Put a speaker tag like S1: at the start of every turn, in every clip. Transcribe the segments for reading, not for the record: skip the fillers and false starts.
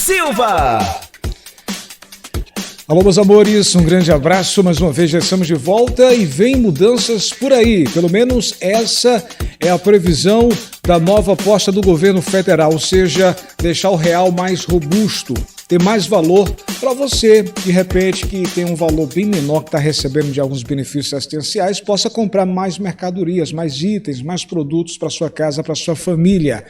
S1: Silva.
S2: Alô, meus amores, um grande abraço, mais uma vez já estamos de volta e vem mudanças por aí, pelo menos essa é a previsão da nova aposta do governo federal, ou seja, deixar o real mais robusto, ter mais valor para você, de repente, que tem um valor bem menor, que está recebendo de alguns benefícios assistenciais, possa comprar mais mercadorias, mais itens, mais produtos para sua casa, para sua família.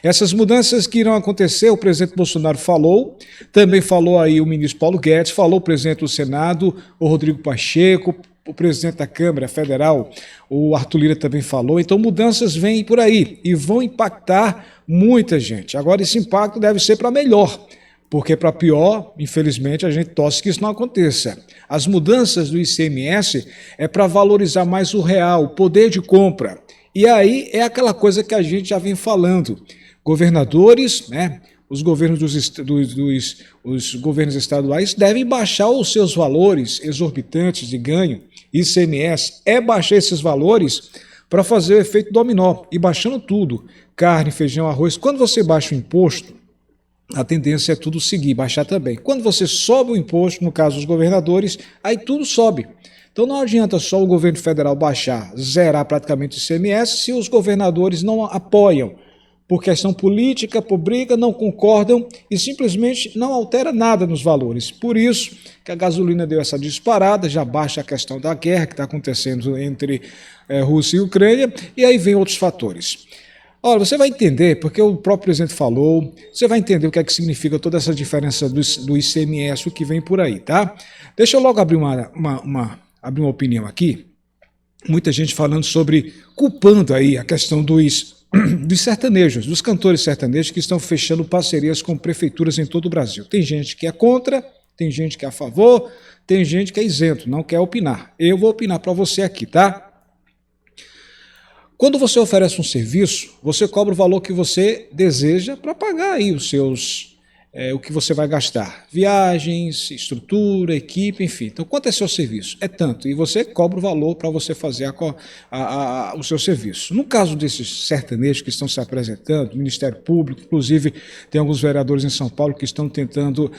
S2: Essas mudanças que irão acontecer, o presidente Bolsonaro falou, também falou aí o ministro Paulo Guedes, falou o presidente do Senado, o Rodrigo Pacheco, o presidente da Câmara Federal, o Arthur Lira também falou. Então mudanças vêm por aí e vão impactar muita gente. Agora esse impacto deve ser para melhor, porque para pior, infelizmente, a gente torce que isso não aconteça. As mudanças do ICMS é para valorizar mais o real, o poder de compra. E aí é aquela coisa que a gente já vem falando. Governadores, né, os governos os governos estaduais devem baixar os seus valores exorbitantes de ganho, ICMS, baixar esses valores para fazer o efeito dominó, e baixando tudo, carne, feijão, arroz. Quando você baixa o imposto, a tendência é tudo seguir, baixar também. Quando você sobe o imposto, no caso dos governadores, aí tudo sobe. Então não adianta só o governo federal baixar, zerar praticamente o ICMS, se os governadores não apoiam, por questão política, por briga, não concordam e simplesmente não altera nada nos valores. Por isso que a gasolina deu essa disparada, já baixa a questão da guerra que está acontecendo entre Rússia e Ucrânia, e aí vem outros fatores. Olha, você vai entender, porque o próprio presidente falou, você vai entender o que é que significa toda essa diferença do ICMS, o que vem por aí, tá? Deixa eu logo abrir abrir uma opinião aqui. Muita gente falando sobre, culpando aí a questão dos sertanejos, dos cantores sertanejos que estão fechando parcerias com prefeituras em todo o Brasil. Tem gente que é contra, tem gente que é a favor, tem gente que é isento, não quer opinar. Eu vou opinar para você aqui, tá? Quando você oferece um serviço, você cobra o valor que você deseja para pagar aí os seus, o que você vai gastar. Viagens, estrutura, equipe, enfim. Então, quanto é seu serviço? É tanto. E você cobra o valor para você fazer o seu serviço. No caso desses sertanejos que estão se apresentando, Ministério Público, inclusive tem alguns vereadores em São Paulo que estão tentando,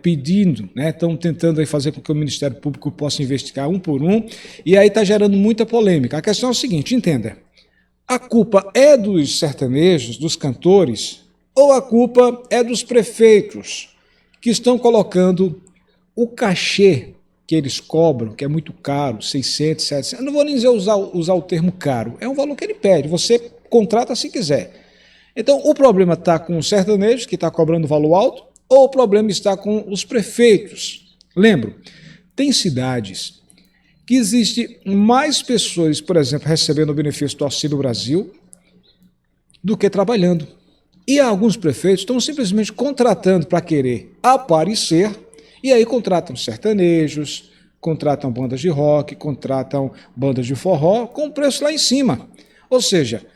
S2: pedindo, né, estão tentando aí fazer com que o Ministério Público possa investigar um por um, e aí está gerando muita polêmica. A questão é o seguinte, entenda, a culpa é dos sertanejos, dos cantores, ou a culpa é dos prefeitos que estão colocando o cachê que eles cobram, que é muito caro, 600, 700, eu não vou nem dizer usar o termo caro, é um valor que ele pede, você contrata se quiser. Então o problema está com os sertanejos, que está cobrando valor alto, ou o problema está com os prefeitos. Lembro, tem cidades que existe mais pessoas, por exemplo, recebendo o benefício do Auxílio Brasil do que trabalhando. E alguns prefeitos estão simplesmente contratando para querer aparecer, e aí contratam sertanejos, contratam bandas de rock, contratam bandas de forró, com preço lá em cima. Ou seja,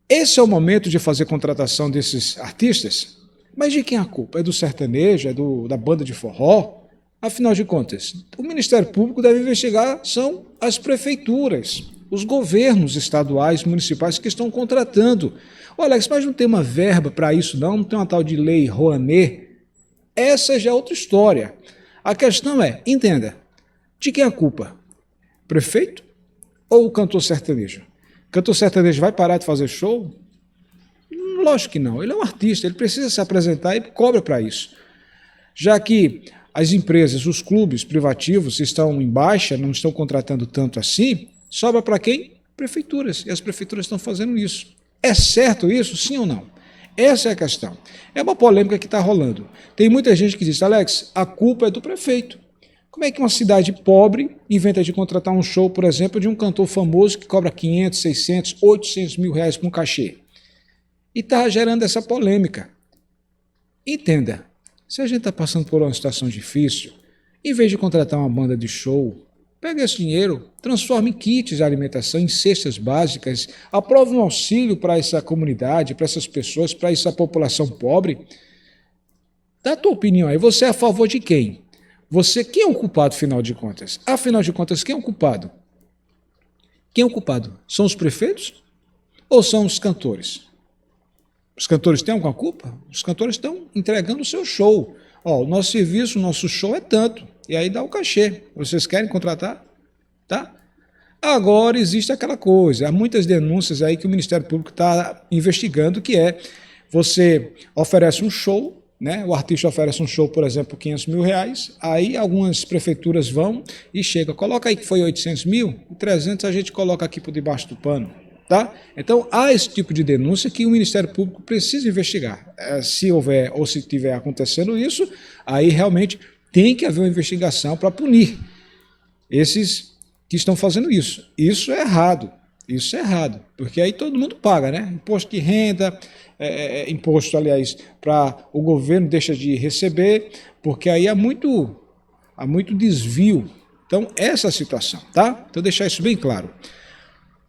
S2: esse é o momento de fazer contratação desses artistas, mas de quem é a culpa? É do sertanejo, é da banda de forró? Afinal de contas, o Ministério Público deve investigar, são as prefeituras, os governos estaduais, municipais que estão contratando. Olha, Alex, mas não tem uma verba para isso não tem uma tal de lei Rouanet? Essa já é outra história. A questão é, entenda, de quem é a culpa? Prefeito ou o cantor sertanejo? O cantor sertanejo vai parar de fazer show? Lógico que não, ele é um artista, ele precisa se apresentar e cobra para isso. Já que as empresas, os clubes privativos estão em baixa, não estão contratando tanto assim, sobra para quem? Prefeituras, e as prefeituras estão fazendo isso. É certo isso, sim ou não? Essa é a questão. É uma polêmica que está rolando. Tem muita gente que diz, Alex, a culpa é do prefeito. Como é que uma cidade pobre inventa de contratar um show, por exemplo, de um cantor famoso que cobra 500, 600, 800 mil reais com cachê? E está gerando essa polêmica. Entenda, se a gente está passando por uma situação difícil, em vez de contratar uma banda de show, pega esse dinheiro, transforma em kits de alimentação, em cestas básicas, aprova um auxílio para essa comunidade, para essas pessoas, para essa população pobre. Dá a tua opinião aí, você é a favor de quem? Quem é o culpado, afinal de contas? Afinal de contas, quem é o culpado? Quem é o culpado? São os prefeitos ou são os cantores? Os cantores têm alguma culpa? Os cantores estão entregando o seu show. Ó, o nosso serviço, o nosso show é tanto. E aí dá o cachê. Vocês querem contratar? Tá? Agora existe aquela coisa. Há muitas denúncias aí que o Ministério Público está investigando, que é você oferece um show, né? O artista oferece um show, por exemplo, por R$500.000, aí algumas prefeituras vão e chega, coloca aí que foi 800 mil, e 300 a gente coloca aqui por debaixo do pano. Tá? Então, há esse tipo de denúncia que o Ministério Público precisa investigar. Se houver ou se estiver acontecendo isso, aí realmente tem que haver uma investigação para punir esses que estão fazendo isso. Isso é errado. Isso é errado, porque aí todo mundo paga, né? Imposto de renda, imposto, aliás, para o governo deixa de receber, porque aí há muito desvio. Então, essa é a situação, tá? Então, deixar isso bem claro.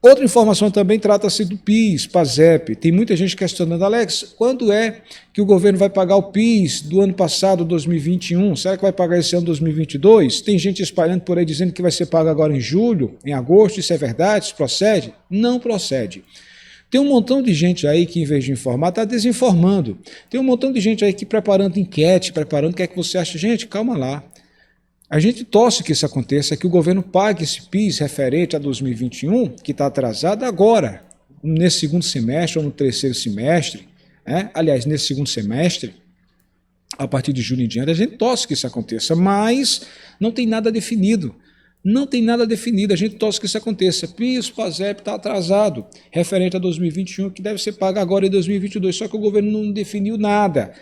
S2: Outra informação também trata-se do PIS, PASEP. Tem muita gente questionando, Alex, quando é que o governo vai pagar o PIS do ano passado, 2021? Será que vai pagar esse ano, 2022? Tem gente espalhando por aí dizendo que vai ser pago agora em julho, em agosto. Isso é verdade? Isso procede? Não procede. Tem um montão de gente aí que, em vez de informar, está desinformando. Tem um montão de gente aí que preparando enquete, preparando o que é que você acha. Gente, calma lá. A gente torce que isso aconteça, que o governo pague esse PIS referente a 2021, que está atrasado agora, nesse segundo semestre ou no terceiro semestre, né? Aliás, nesse segundo semestre, a partir de julho em diante, a gente torce que isso aconteça, mas não tem nada definido. Não tem nada definido, a gente torce que isso aconteça. PIS, PASEP está atrasado, referente a 2021, que deve ser pago agora em 2022, só que o governo não definiu nada.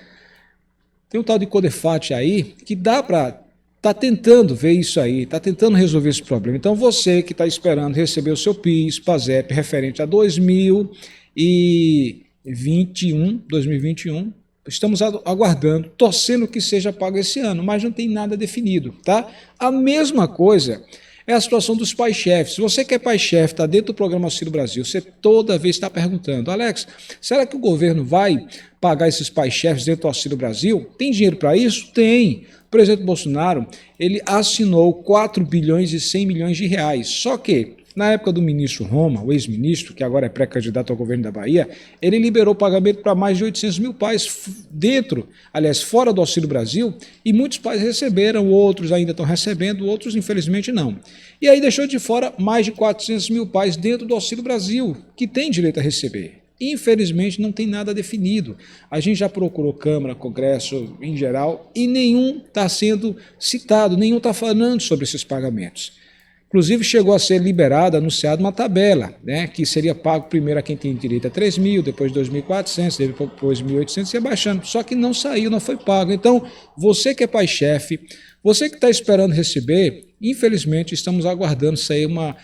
S2: Tem um tal de Codefat aí, que dá para... Está tentando ver isso aí, está tentando resolver esse problema. Então, você que está esperando receber o seu PIS, PASEP, referente a 2021, estamos aguardando, torcendo que seja pago esse ano, mas não tem nada definido, tá? A mesma coisa é a situação dos pais-chefes. Se você que é pai-chefe, está dentro do programa Auxílio Brasil, você toda vez está perguntando, Alex, será que o governo vai pagar esses pais-chefes dentro do Auxílio Brasil? Tem dinheiro para isso? Tem. O presidente Bolsonaro, ele assinou 4 bilhões e 100 milhões de reais. Só que, na época do ministro Roma, o ex-ministro, que agora é pré-candidato ao governo da Bahia, ele liberou pagamento para mais de 800 mil pais dentro, aliás, fora do Auxílio Brasil, e muitos pais receberam, outros ainda estão recebendo, outros infelizmente não. E aí deixou de fora mais de 400 mil pais dentro do Auxílio Brasil, que têm direito a receber. Infelizmente não tem nada definido. A gente já procurou Câmara, Congresso em geral e nenhum está sendo citado, nenhum está falando sobre esses pagamentos. Inclusive chegou a ser liberada, anunciada uma tabela, né, que seria pago primeiro a quem tem direito a 3 mil, depois 2.400, depois 1.800 e abaixando. Só que não saiu, não foi pago. Então, você que é pai-chefe, você que está esperando receber, infelizmente estamos aguardando sair uma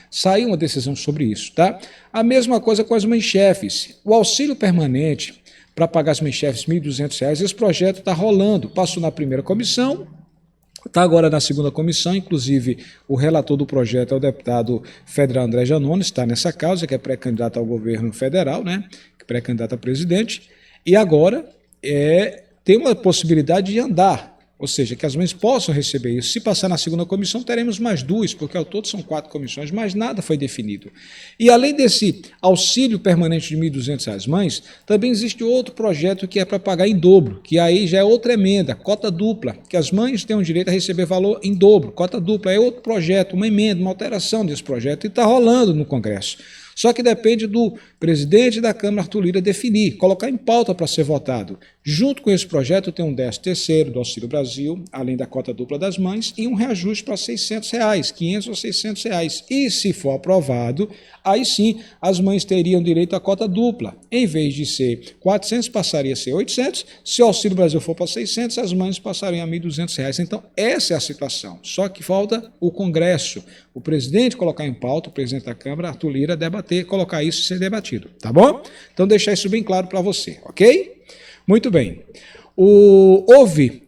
S2: decisão sobre isso, tá? A mesma coisa com as mães-chefes. O auxílio permanente para pagar as mães-chefes R$ 1.200, esse projeto está rolando, passou na primeira comissão, está agora na segunda comissão, inclusive o relator do projeto é o deputado federal André Janones, está nessa causa, que é pré-candidato ao governo federal, né? Pré-candidato a presidente, e agora tem uma possibilidade de andar, ou seja, que as mães possam receber isso. Se passar na segunda comissão, teremos mais 2, porque ao todo são 4 comissões, mas nada foi definido. E além desse auxílio permanente de R$ 1.200 às mães, também existe outro projeto que é para pagar em dobro, que aí já é outra emenda, cota dupla, que as mães têm o direito a receber valor em dobro. Cota dupla é outro projeto, uma emenda, uma alteração desse projeto, e está rolando no Congresso. Só que depende do presidente da Câmara, Arthur Lira, definir, colocar em pauta para ser votado. Junto com esse projeto tem um 13º do Auxílio Brasil, além da cota dupla das mães, e um reajuste para R$ 600, 500 ou 600 reais. E se for aprovado, aí sim as mães teriam direito à cota dupla. Em vez de ser 400, passaria a ser 800. Se o Auxílio Brasil for para 600, as mães passariam a R$ 1.200. Então, essa é a situação. Só que falta o Congresso, o presidente colocar em pauta, o presidente da Câmara, Arthur Lira, debater, colocar isso e ser debatido, tá bom? Então, deixar isso bem claro para você, ok? Muito bem. Houve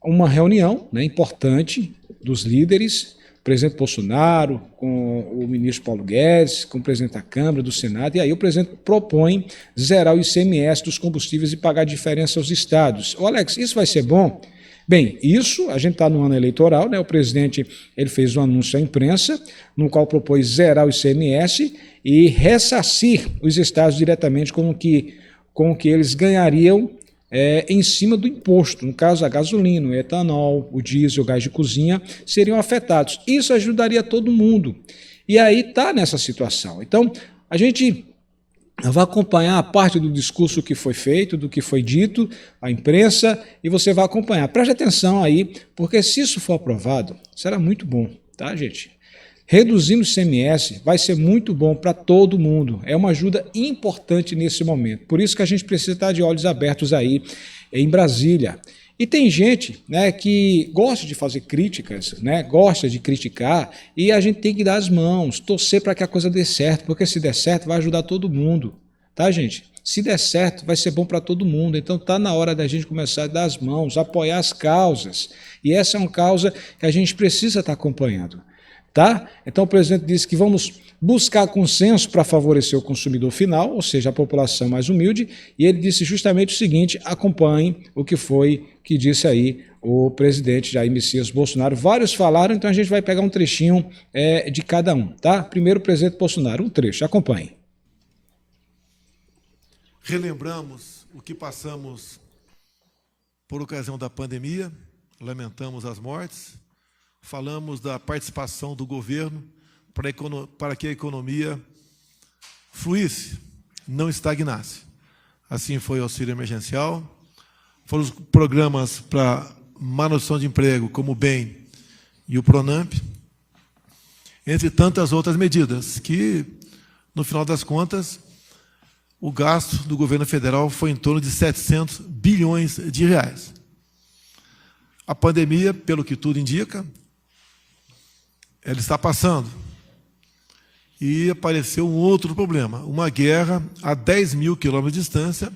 S2: uma reunião, né, importante dos líderes, o presidente Bolsonaro, com o ministro Paulo Guedes, com o presidente da Câmara, do Senado, e aí o presidente propõe zerar o ICMS dos combustíveis e pagar a diferença aos estados. Ô Alex, isso vai ser bom? Bem, isso, a gente está no ano eleitoral, né? O presidente ele fez um anúncio à imprensa, no qual propôs zerar o ICMS e ressarcir os estados diretamente com o que com o que eles ganhariam em cima do imposto. No caso, a gasolina, o etanol, o diesel, o gás de cozinha seriam afetados. Isso ajudaria todo mundo. E aí está nessa situação. Então, a gente vai acompanhar a parte do discurso que foi feito, do que foi dito, a imprensa, e você vai acompanhar. Preste atenção aí, porque se isso for aprovado, será muito bom, tá, gente? Reduzindo o ICMS vai ser muito bom para todo mundo. É uma ajuda importante nesse momento. Por isso que a gente precisa estar de olhos abertos aí em Brasília. E tem gente, né, que gosta de fazer críticas, né, gosta de criticar, e a gente tem que dar as mãos, torcer para que a coisa dê certo, porque se der certo vai ajudar todo mundo, tá, gente? Se der certo vai ser bom para todo mundo, então está na hora da gente começar a dar as mãos, apoiar as causas, e essa é uma causa que a gente precisa estar acompanhando. Tá? Então o presidente disse que vamos buscar consenso para favorecer o consumidor final, ou seja, a população mais humilde, e ele disse justamente o seguinte: acompanhem o que foi que disse aí o presidente Jair Messias Bolsonaro. Vários falaram, então a gente vai pegar um trechinho de cada um. Tá? Primeiro o presidente Bolsonaro, um trecho, acompanhem.
S1: Relembramos o que passamos por ocasião da pandemia, lamentamos as mortes, falamos da participação do governo para que a economia fluísse, não estagnasse. Assim foi o auxílio emergencial, foram os programas para manutenção de emprego, como o BEM e o PRONAMP, entre tantas outras medidas, que, no final das contas, o gasto do governo federal foi em torno de 700 bilhões de reais. A pandemia, pelo que tudo indica, ela está passando. E apareceu um outro problema, uma guerra a 10 mil quilômetros de distância,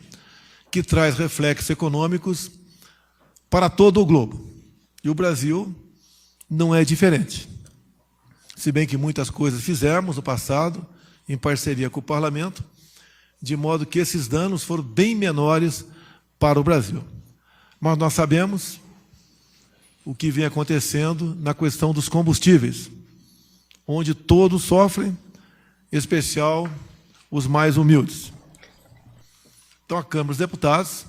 S1: que traz reflexos econômicos para todo o globo. E o Brasil não é diferente. Se bem que muitas coisas fizemos no passado, em parceria com o Parlamento, de modo que esses danos foram bem menores para o Brasil. Mas nós sabemos o que vem acontecendo na questão dos combustíveis, onde todos sofrem, em especial os mais humildes. Então, a Câmara dos Deputados,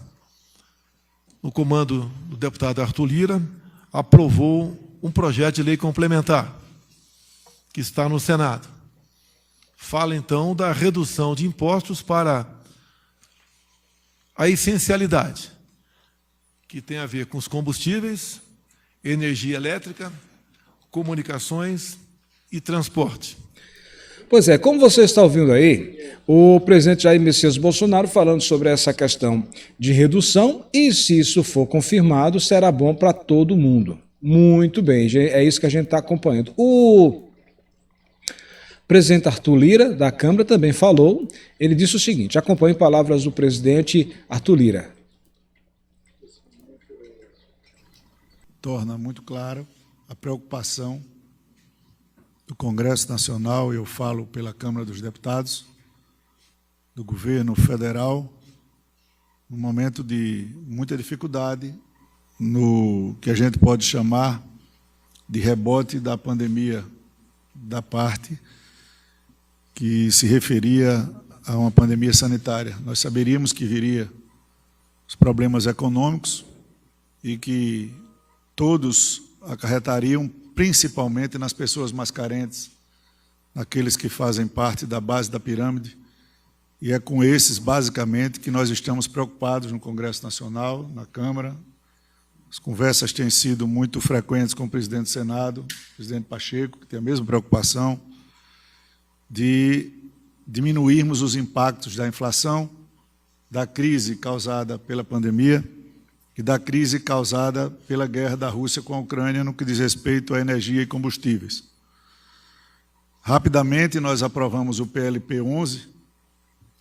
S1: no comando do deputado Arthur Lira, aprovou um projeto de lei complementar, que está no Senado. Fala, então, da redução de impostos para a essencialidade, que tem a ver com os combustíveis, energia elétrica, comunicações e transporte.
S2: Pois é, como você está ouvindo aí, o presidente Jair Messias Bolsonaro falando sobre essa questão de redução, e se isso for confirmado, será bom para todo mundo. Muito bem, é isso que a gente está acompanhando. O presidente Arthur Lira, da Câmara, também falou, ele disse o seguinte, acompanhe palavras do presidente Arthur Lira.
S3: Torna muito claro a preocupação do Congresso Nacional, eu falo pela Câmara dos Deputados, do governo federal, num momento de muita dificuldade, no que a gente pode chamar de rebote da pandemia, da parte que se referia a uma pandemia sanitária. Nós saberíamos que viria os problemas econômicos e que todos acarretariam principalmente nas pessoas mais carentes, naqueles que fazem parte da base da pirâmide, e é com esses, basicamente, que nós estamos preocupados no Congresso Nacional, na Câmara. As conversas têm sido muito frequentes com o presidente do Senado, o presidente Pacheco, que tem a mesma preocupação de diminuirmos os impactos da inflação, da crise causada pela pandemia, e da crise causada pela guerra da Rússia com a Ucrânia no que diz respeito à energia e combustíveis. Rapidamente, nós aprovamos o PLP 11,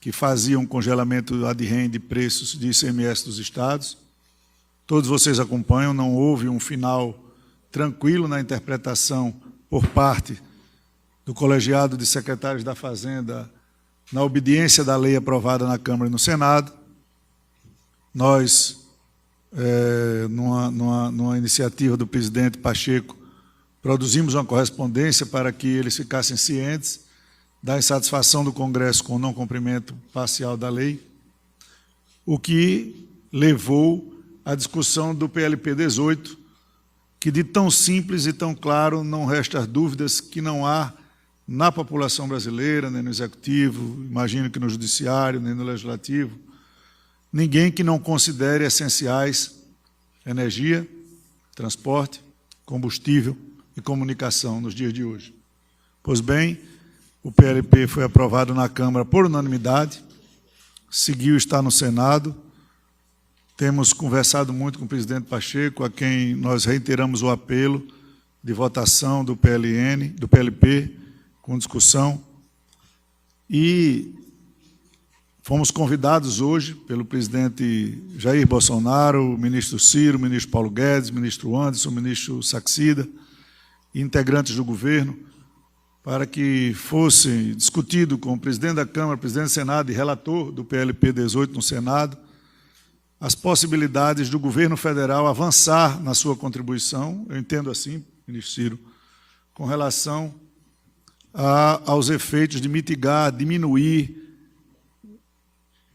S3: que fazia um congelamento ad rem de preços de ICMS dos estados. Todos vocês acompanham, não houve um final tranquilo na interpretação por parte do colegiado de secretários da Fazenda, na obediência da lei aprovada na Câmara e no Senado. Nós, numa iniciativa do presidente Pacheco, produzimos uma correspondência para que eles ficassem cientes da insatisfação do Congresso com o não cumprimento parcial da lei. o que levou à discussão do PLP 18, que de tão simples e tão claro não resta dúvidas que não há na população brasileira, nem no Executivo, imagino que no Judiciário, nem no Legislativo, ninguém que não considere essenciais energia, transporte, combustível e comunicação nos dias de hoje. Pois bem, o PLP foi aprovado na Câmara por unanimidade, seguiu estar no Senado. Temos conversado muito com o presidente Pacheco, a quem nós reiteramos o apelo de votação do PLP, com discussão. E fomos convidados hoje pelo presidente Jair Bolsonaro, o ministro Ciro, o ministro Paulo Guedes, o ministro Anderson, o ministro Saxida, e integrantes do governo, para que fosse discutido com o presidente da Câmara, presidente do Senado e relator do PLP 18 no Senado, as possibilidades do governo federal avançar na sua contribuição, eu entendo assim, ministro Ciro, com relação aos efeitos de mitigar, diminuir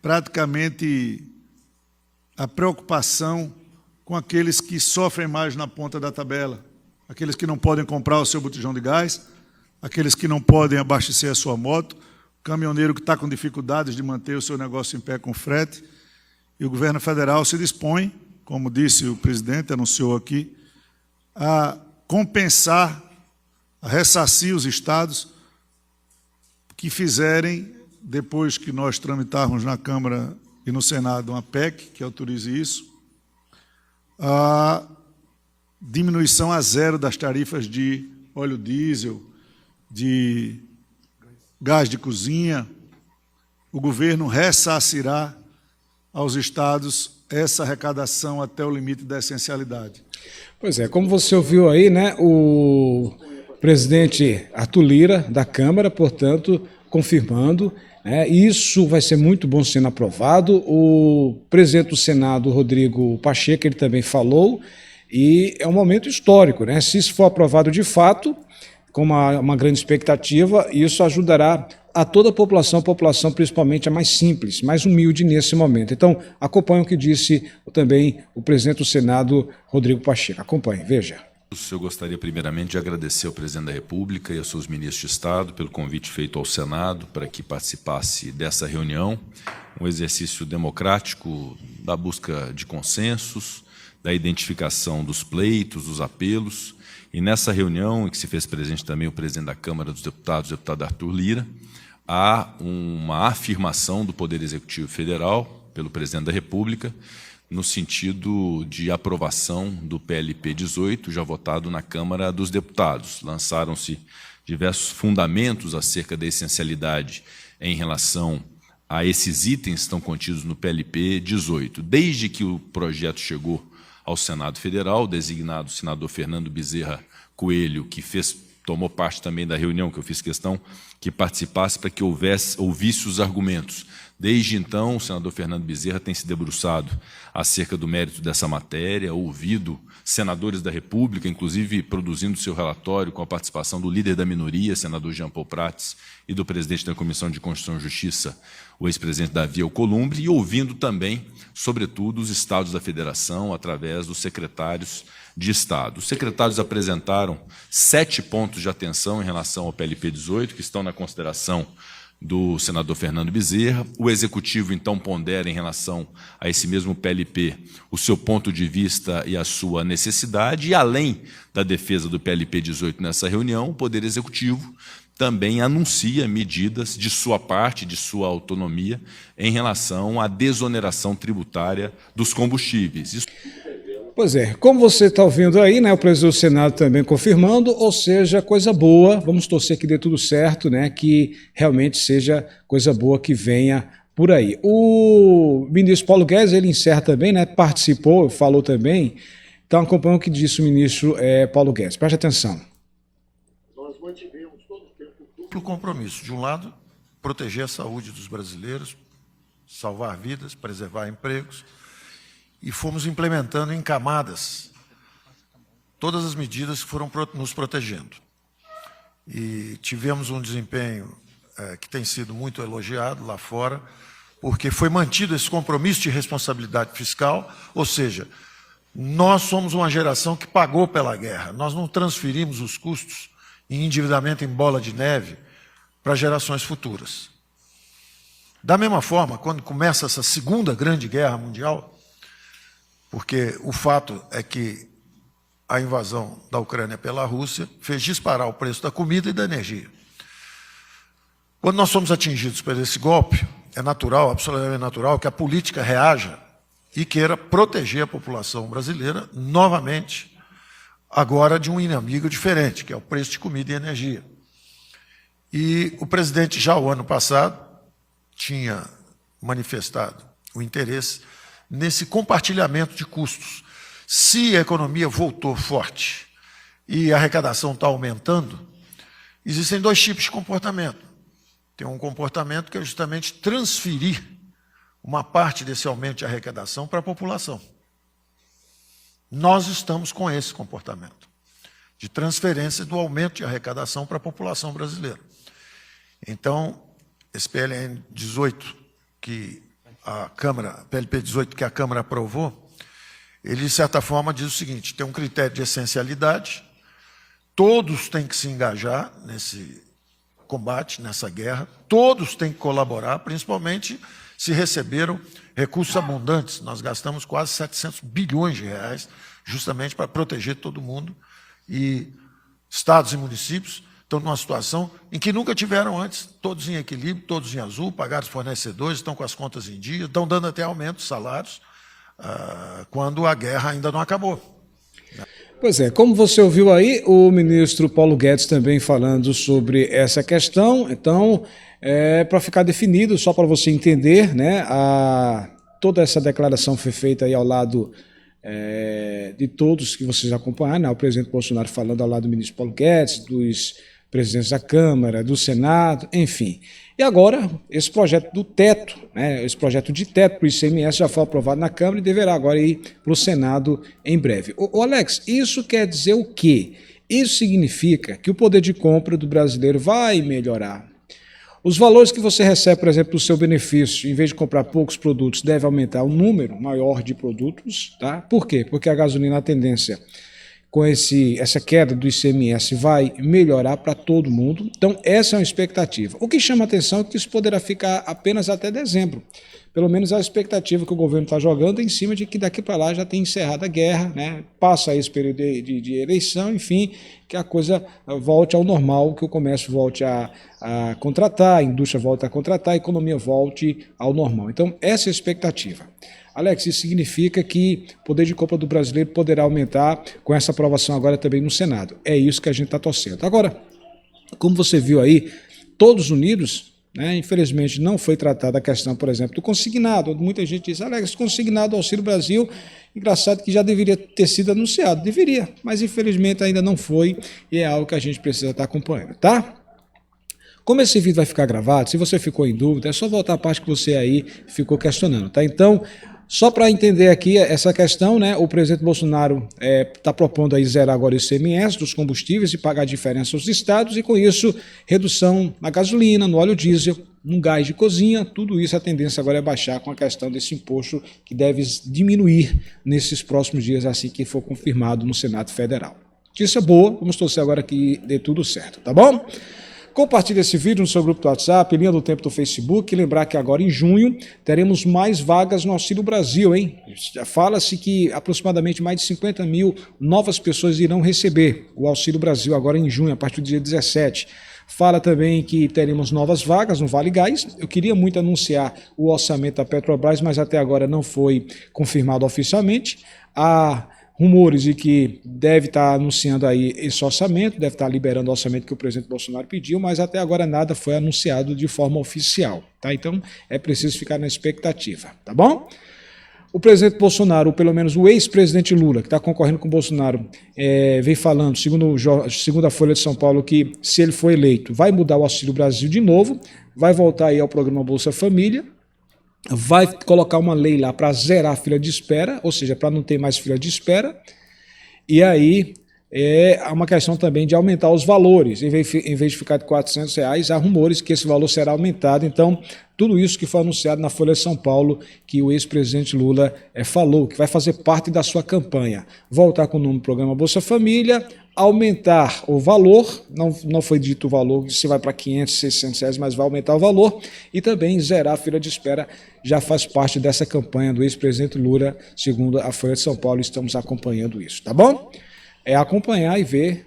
S3: praticamente a preocupação com aqueles que sofrem mais na ponta da tabela, aqueles que não podem comprar o seu botijão de gás, aqueles que não podem abastecer a sua moto, o caminhoneiro que está com dificuldades de manter o seu negócio em pé com frete. E o governo federal se dispõe, como disse o presidente, anunciou aqui, a compensar, a ressarcir os estados que fizerem, depois que nós tramitarmos na Câmara e no Senado uma PEC que autorize isso, a diminuição a zero das tarifas de óleo diesel, de gás de cozinha. O governo ressarcirá aos estados essa arrecadação até o limite da essencialidade.
S2: Pois é, como você ouviu aí, né, o presidente Arthur Lira, da Câmara, portanto, confirmando, isso vai ser muito bom sendo aprovado. O presidente do Senado, Rodrigo Pacheco, ele também falou, e é um momento histórico, né? Se isso for aprovado de fato, com uma grande expectativa, isso ajudará a toda a população principalmente a mais simples, mais humilde nesse momento. Então, acompanhe o que disse também o presidente do Senado, Rodrigo Pacheco. Acompanhe, veja.
S4: Eu gostaria primeiramente de agradecer ao presidente da República e aos seus ministros de Estado pelo convite feito ao Senado para que participasse dessa reunião, um exercício democrático da busca de consensos, da identificação dos pleitos, dos apelos, e nessa reunião, em que se fez presente também o presidente da Câmara dos Deputados, o deputado Arthur Lira, há uma afirmação do Poder Executivo Federal, pelo presidente da República, no sentido de aprovação do PLP 18, já votado na Câmara dos Deputados. Lançaram-se diversos fundamentos acerca da essencialidade em relação a esses itens que estão contidos no PLP 18. Desde que o projeto chegou ao Senado Federal, o designado senador Fernando Bezerra Coelho, que tomou parte também da reunião, que eu fiz questão que participasse para que ouvisse os argumentos. Desde então, o senador Fernando Bezerra tem se debruçado acerca do mérito dessa matéria, ouvido senadores da República, inclusive produzindo seu relatório com a participação do líder da minoria, senador Jean Paul Prats, e do presidente da Comissão de Constituição e Justiça, o ex-presidente Davi Alcolumbre, e ouvindo também, sobretudo, os estados da federação, através dos secretários de Estado. Os secretários apresentaram 7 pontos de atenção em relação ao PLP 18, que estão na consideração do senador Fernando Bezerra. O Executivo, então, pondera em relação a esse mesmo PLP o seu ponto de vista e a sua necessidade, e além da defesa do PLP 18 nessa reunião, o Poder Executivo também anuncia medidas de sua parte, de sua autonomia, em relação à desoneração tributária dos combustíveis. Isso...
S2: Pois é, como você está ouvindo aí, né, o presidente do Senado também confirmando, ou seja, coisa boa, vamos torcer que dê tudo certo, né, que realmente seja coisa boa que venha por aí. O ministro Paulo Guedes, ele encerra também, né, participou, falou também, então acompanha o que disse o ministro Paulo Guedes. Preste atenção.
S5: Nós mantivemos todo o tempo duplo compromisso. De um lado, proteger a saúde dos brasileiros, salvar vidas, preservar empregos, e fomos implementando em camadas todas as medidas que foram nos protegendo. E tivemos um desempenho que tem sido muito elogiado lá fora, porque foi mantido esse compromisso de responsabilidade fiscal, ou seja, nós somos uma geração que pagou pela guerra, nós não transferimos os custos em endividamento em bola de neve para gerações futuras. Da mesma forma, quando começa essa segunda grande guerra mundial, porque o fato é que a invasão da Ucrânia pela Rússia fez disparar o preço da comida e da energia. Quando nós somos atingidos por esse golpe, é natural, absolutamente natural, que a política reaja e queira proteger a população brasileira, novamente, agora de um inimigo diferente, que é o preço de comida e energia. E o presidente, já o ano passado, tinha manifestado o interesse nesse compartilhamento de custos. Se a economia voltou forte e a arrecadação está aumentando, existem dois tipos de comportamento. Tem um comportamento que é justamente transferir uma parte desse aumento de arrecadação para a população. Nós estamos com esse comportamento de transferência do aumento de arrecadação para a população brasileira. Então, esse PLN 18, que a Câmara, PLP 18 que a Câmara aprovou, ele, de certa forma, diz o seguinte: tem um critério de essencialidade, todos têm que se engajar nesse combate, nessa guerra, todos têm que colaborar, principalmente se receberam recursos abundantes. Nós gastamos quase 700 bilhões de reais justamente para proteger todo mundo, e estados e municípios estão numa situação em que nunca tiveram antes, todos em equilíbrio, todos em azul, pagaram os fornecedores, estão com as contas em dia, estão dando até aumento de salários, quando a guerra ainda não acabou.
S2: Pois é, como você ouviu aí, o ministro Paulo Guedes também falando sobre essa questão. Então, para ficar definido, só para você entender, né, toda essa declaração foi feita aí ao lado de todos que vocês acompanharam, né, o presidente Bolsonaro falando ao lado do ministro Paulo Guedes, dos presidentes da Câmara, do Senado, enfim. E agora, esse projeto do teto, né, esse projeto de teto para o ICMS já foi aprovado na Câmara e deverá agora ir para o Senado em breve. Ô Alex, isso quer dizer o quê? Isso significa que o poder de compra do brasileiro vai melhorar. Os valores que você recebe, por exemplo, do seu benefício, em vez de comprar poucos produtos, deve aumentar o número maior de produtos, tá? Por quê? Porque a gasolina, a tendência com essa queda do ICMS vai melhorar para todo mundo. Então, essa é uma expectativa. O que chama a atenção é que isso poderá ficar apenas até dezembro. Pelo menos a expectativa que o governo está jogando é em cima de que daqui para lá já tem encerrado a guerra, né? Passa esse período de eleição, enfim, que a coisa volte ao normal, que o comércio volte a contratar, a indústria volte a contratar, a economia volte ao normal. Então, essa é a expectativa. Alex, isso significa que o poder de compra do brasileiro poderá aumentar com essa aprovação agora também no Senado. É isso que a gente está torcendo. Agora, como você viu aí, todos unidos, né, infelizmente não foi tratada a questão, por exemplo, do consignado. Muita gente diz: Alex, consignado ao Auxílio Brasil, engraçado que já deveria ter sido anunciado. Deveria, mas infelizmente ainda não foi, e é algo que a gente precisa estar acompanhando, tá? Como esse vídeo vai ficar gravado, se você ficou em dúvida, é só voltar à parte que você aí ficou questionando, tá? Então, só para entender aqui essa questão, né, o presidente Bolsonaro está propondo aí zerar agora o ICMS dos combustíveis e pagar a diferença aos estados, e com isso, redução na gasolina, no óleo diesel, no gás de cozinha, tudo isso a tendência agora é baixar com a questão desse imposto que deve diminuir nesses próximos dias, assim que for confirmado no Senado Federal. Notícia boa, vamos torcer agora que dê tudo certo, tá bom? Compartilhe esse vídeo no seu grupo do WhatsApp, linha do tempo do Facebook, e lembrar que agora em junho teremos mais vagas no Auxílio Brasil, hein? Já fala-se que aproximadamente mais de 50 mil novas pessoas irão receber o Auxílio Brasil agora em junho, a partir do dia 17. Fala também que teremos novas vagas no Vale Gás. Eu queria muito anunciar o orçamento da Petrobras, mas até agora não foi confirmado oficialmente. Há rumores de que deve estar anunciando aí esse orçamento, deve estar liberando o orçamento que o presidente Bolsonaro pediu, mas até agora nada foi anunciado de forma oficial, tá? Então é preciso ficar na expectativa, tá bom? O presidente Bolsonaro, ou pelo menos o ex-presidente Lula, que está concorrendo com o Bolsonaro, vem falando, segundo a Folha de São Paulo, que se ele for eleito, vai mudar o Auxílio Brasil de novo, vai voltar aí ao programa Bolsa Família, vai colocar uma lei lá para zerar a fila de espera, ou seja, para não ter mais fila de espera, e aí é uma questão também de aumentar os valores. Em vez de ficar de R$400, há rumores que esse valor será aumentado. Então, tudo isso que foi anunciado na Folha de São Paulo, que o ex-presidente Lula falou, que vai fazer parte da sua campanha. Voltar com o nome do programa Bolsa Família, aumentar o valor, não foi dito o valor, se vai para R$500, R$600, mas vai aumentar o valor, e também zerar a fila de espera, já faz parte dessa campanha do ex-presidente Lula, segundo a Folha de São Paulo, estamos acompanhando isso, tá bom? É acompanhar e ver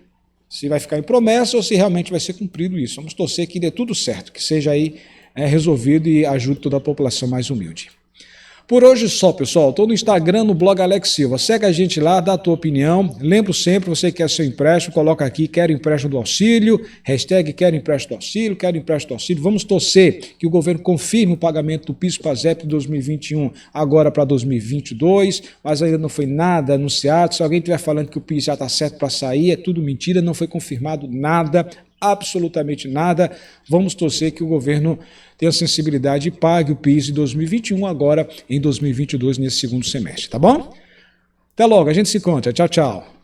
S2: se vai ficar em promessa ou se realmente vai ser cumprido isso. Vamos torcer que dê tudo certo, que seja aí resolvido e ajude toda a população mais humilde. Por hoje só, pessoal. Estou no Instagram, no blog Alex Silva. Segue a gente lá, dá a tua opinião. Lembro sempre, você quer seu empréstimo, coloca aqui, quero empréstimo do auxílio, hashtag quero empréstimo do auxílio, quero empréstimo do auxílio. Vamos torcer que o governo confirme o pagamento do PIS/PASEP de 2021 agora para 2022, mas ainda não foi nada anunciado. Se alguém estiver falando que o PIS já está certo para sair, é tudo mentira, não foi confirmado nada, absolutamente nada. Vamos torcer que o governo tenha sensibilidade e pague o PIS de 2021 agora em 2022, nesse segundo semestre, tá bom? Até logo, a gente se encontra. Tchau, tchau.